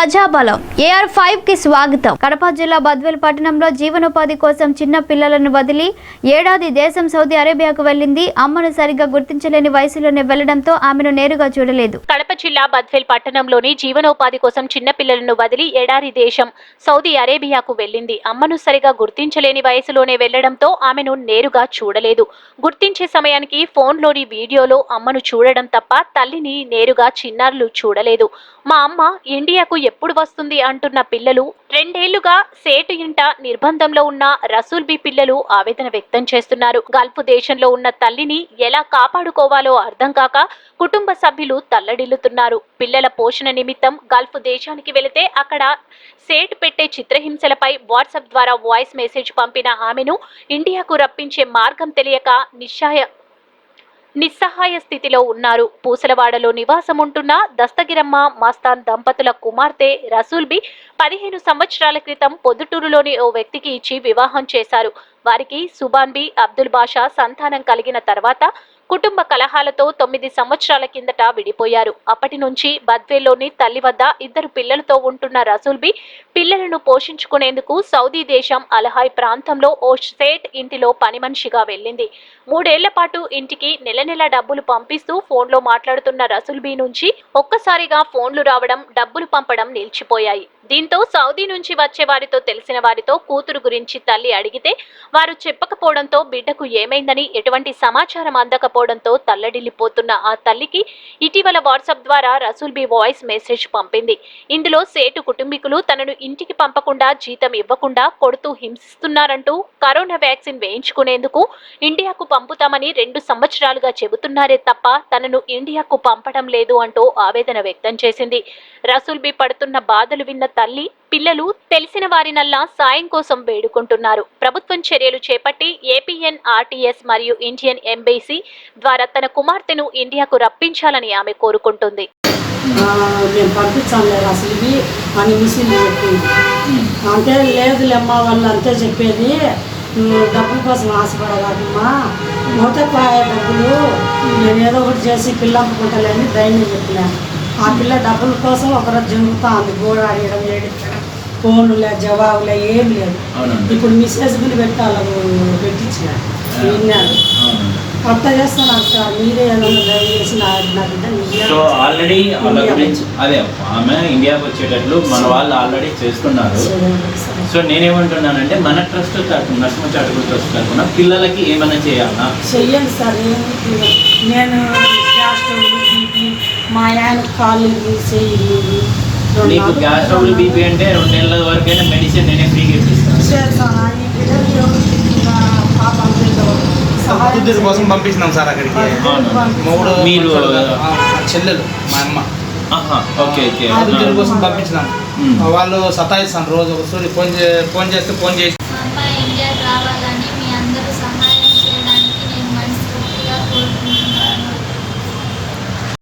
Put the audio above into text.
ప్రజాబలం AR5 కి స్వాగతం. కడప జిల్లా బద్వేల్ పట్టణంలో జీవనోపాధి కోసం చిన్న పిల్లలను వదిలి ఏడాది దేశం సౌదీ అరేబియాకు వెళ్లింది. అమ్మను సరిగ్గా గుర్తించలేని వయసులోనే వెళ్లడంతో ఆమెను నేరుగా చూడలేదు. కడప జిల్లా బద్వేల్ పట్టణంలోని జీవనోపాధి కోసం చిన్న పిల్లలను వదిలి ఏడాది దేశం సౌదీ అరేబియాకు వెళ్లింది. అమ్మను సరిగా గుర్తించలేని వయసులోనే వెళ్లడంతో ఆమెను నేరుగా చూడలేదు. గుర్తించే సమయానికి ఫోన్లోని వీడియోలో అమ్మను చూడడం తప్ప తల్లిని నేరుగా చిన్నారులు చూడలేదు. మా అమ్మ ఇండియాకు ఎప్పుడు వస్తుంది అంటున్న పిల్లలు, 2 ఏళ్లుగా సేటు ఇంట నిర్బంధంలో ఉన్న రసూల్ బి పిల్లలు ఆవేదన వ్యక్తం చేస్తున్నారు. గల్ఫ్ దేశంలో ఉన్న తల్లిని ఎలా కాపాడుకోవాలో అర్థం కాక కుటుంబ సభ్యులు తల్లడిల్లుతున్నారు. పిల్లల పోషణ నిమిత్తం గల్ఫ్ దేశానికి వెళితే అక్కడ సేటు పెట్టే చిత్రహింసలపై వాట్సాప్ ద్వారా వాయిస్ మెసేజ్ పంపిన ఆమెను ఇండియాకు రప్పించే మార్గం తెలియక నిస్సహాయ స్థితిలో ఉన్నారు. పూసలవాడలో నివాసం ఉంటున్న దస్తగిరమ్మ మస్తాన్ దంపతుల కుమార్తె రసూల్ బి 15 సంవత్సరాల క్రితం పొద్దుటూరులోని ఓ వ్యక్తికి ఇచ్చి వివాహం చేశారు. వారికి సుబాన్ బి అబ్దుల్ బాషా సంతానం కలిగిన తర్వాత కుటుంబ కలహాలతో 9 సంవత్సరాల కిందట విడిపోయారు. అప్పటి నుంచి బద్వేల్లోని తల్లి వద్ద 2 పిల్లలతో ఉంటున్న రసూల్ బి పిల్లలను పోషించుకునేందుకు సౌదీ దేశం అలహాయ్ ప్రాంతంలో ఓ సేట్ ఇంటిలో పని మనిషిగా వెళ్ళింది. 3 ఏళ్ల పాటు ఇంటికి నెల డబ్బులు పంపిస్తూ ఫోన్లో మాట్లాడుతున్న రసూల్ బి నుంచి ఒక్కసారిగా ఫోన్లు రావడం, డబ్బులు పంపడం నిలిచిపోయాయి. దీంతో సౌదీ నుంచి వచ్చే వారితో తెలిసిన వారితో కూతురు గురించి తల్లి అడిగితే వారు చెప్పకపోవడంతో బిడ్డకు ఏమైందని ఎటువంటి సమాచారం అందకపోవడంతో తల్లడిల్లిపోతున్న ఆ తల్లికి ఇటీవల వాట్సాప్ ద్వారా రసూల్ బి వాయిస్ మెసేజ్ పంపింది. ఇందులో సేటు కుటుంబీకులు తనను ఇంటికి పంపకుండా, జీతం ఇవ్వకుండా కొడుతూ హింసిస్తున్నారంటూ కరోనా వ్యాక్సిన్ వేయించుకునేందుకు ఇండియాకు పంపుతామని 2 సంవత్సరాలుగా చెబుతున్నారే తప్ప తనను ఇండియాకు పంపడం లేదు అంటూ ఆవేదన వ్యక్తం చేసింది. రసూల్ బి పడుతున్న బాధలు విన్న తల్లి, పిల్లలు తెలిసిన వారినల్లా సాయం కోసం వేడుకుంటున్నారు. ప్రభుత్వం చర్యలు చేపట్టి APN RTS మరియు ఇండియన్ ఎంబసీ ద్వారా తన కుమార్తెను ఇండియాకు రప్పించాలని ఆమె కోరుకుంటుంది. మేము పంపించాంలేదు అసలు ఇవి అని మిషన్లు చెప్పింది. అంటే లేదులేమ్మా వాళ్ళు అంతే చెప్పేది, డబ్బుల కోసం ఆశపడగాదమ్మా, మూతపాయ డబ్బులు నేను ఏదో ఒకటి చేసి పిల్ల అమ్ముకుంటానని ధైర్యం చెప్పినాను. ఆ పిల్ల డబ్బుల కోసం ఒకరోజు జరుగుతూ ఉంది, గోడ ఆడడం, ఏడిచ్చడం, ఫోన్లే జవాబులే ఏం లేదు. ఇప్పుడు మెసేజ్ బిల్లు పెట్టించిన విన్నాను. కొత్త చేస్తున్నాను సార్, మీరే ఏదైనా దయచేసి నా బిడ్డ. సో ఆల్రెడీ వాళ్ళ గురించి అదే ఆమె ఇండియాకి వచ్చేటట్లు మన వాళ్ళు ఆల్రెడీ చేస్తున్నారు. సో నేనేమంటున్నానంటే మన ట్రస్ట్ తరఫున, నర్సింహ చారిటబుల్ ట్రస్ట్ తరఫున పిల్లలకి ఏమైనా చేయాలా చెయ్యండి సార్. నేను గ్యాస్ బీపీ, మా ఆయన కాళ్ళు చెయ్యి. నీకు గ్యాస్ ట్రబుల్ బీపీ అంటే 2 నెలల వరకైనా మెడిసిన్ నేనే ఫ్రీగా ఇప్పిస్తాను. కోసం పంపిస్తున్నాం సార్ అక్కడికి. మీరు చెల్లెలు మా అమ్మ ఓకే ఓకే కోసం పంపించినాం. వాళ్ళు సతాయిస్తాను రోజు ఒకసారి ఫోన్ చేస్తే ఫోన్ చేసి ఇండియాకి రావాలి